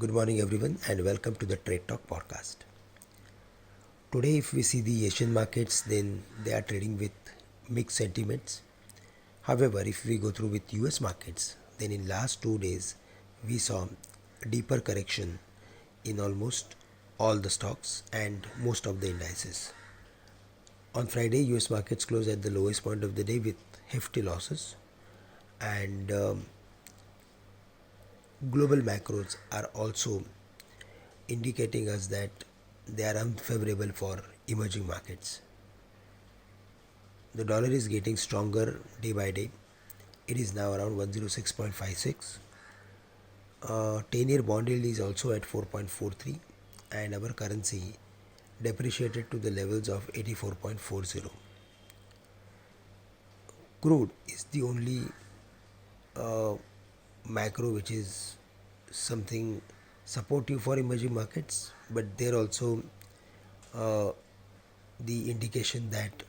Good morning, everyone, and welcome to the Trade Talk podcast. Today, if we see the Asian markets, then they are trading with mixed sentiments. However, if we go through with US markets, then in last 2 days, we saw a deeper correction in almost all the stocks and most of the indices. On Friday, US markets closed at the lowest point of the day with hefty losses, and global macros are also indicating us that they are unfavorable for emerging markets. The dollar is getting stronger day by day. It is now around 106.56. 10-year bond yield is also at 4.43, and our currency depreciated to the levels of 84.40. Crude is the only macro which is something supportive for emerging markets, but there also the indication that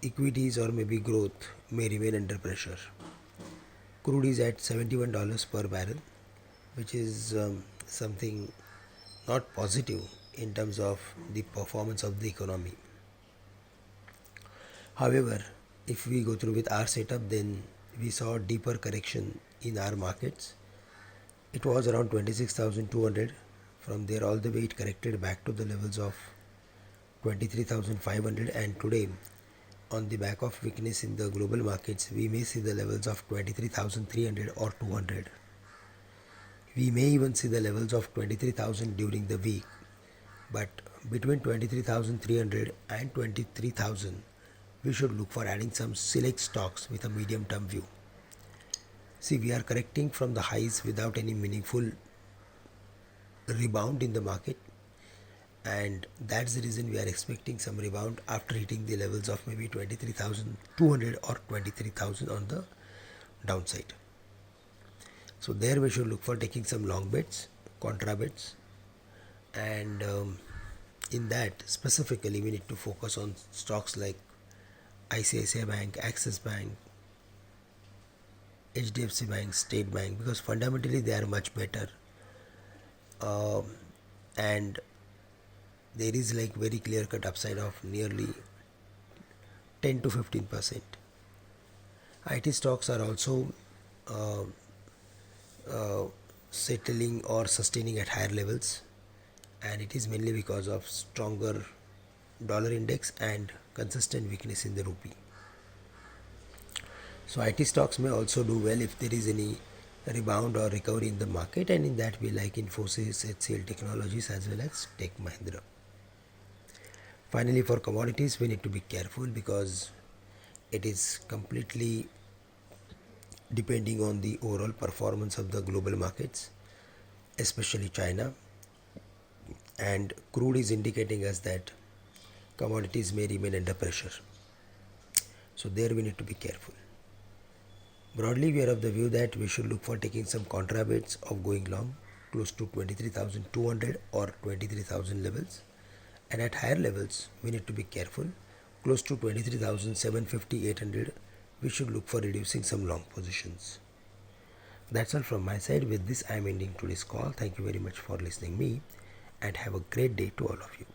equities or maybe growth may remain under pressure. Crude is at $71 per barrel, which is something not positive in terms of the performance of the economy. However, if we go through with our setup, then we saw a deeper correction in our markets. It was around 26,200. From there all the way it corrected back to the levels of 23,500, and today on the back of weakness in the global markets, we may see the levels of 23,300 or 200. We may even see the levels of 23,000 during the week, but between 23,300 and 23,000 we should look for adding some select stocks with a medium term view. See, we are correcting from the highs without any meaningful rebound in the market, and that's the reason we are expecting some rebound after hitting the levels of maybe 23,200 or 23,000 on the downside. So there we should look for taking some long bets, contra bets, and in that specifically we need to focus on stocks like ICICI Bank, Axis Bank, HDFC Bank, State Bank, because fundamentally they are much better, and there is like very clear cut upside of nearly 10 to 15%. IT stocks are also settling or sustaining at higher levels, and it is mainly because of stronger dollar index and consistent weakness in the rupee. So IT stocks may also do well if there is any rebound or recovery in the market, and in that we like Infosys, HCL Technologies as well as Tech Mahindra. Finally, for commodities we need to be careful because it is completely depending on the overall performance of the global markets, especially China, and crude is indicating us that commodities may remain under pressure. So there we need to be careful. Broadly, we are of the view that we should look for taking some contra bets of going long close to 23,200 or 23,000 levels, and at higher levels we need to be careful close to 23,750, 800. We should look for reducing some long positions. That's all from my side. With this I am ending today's call. Thank you very much for listening me, and have a great day to all of you.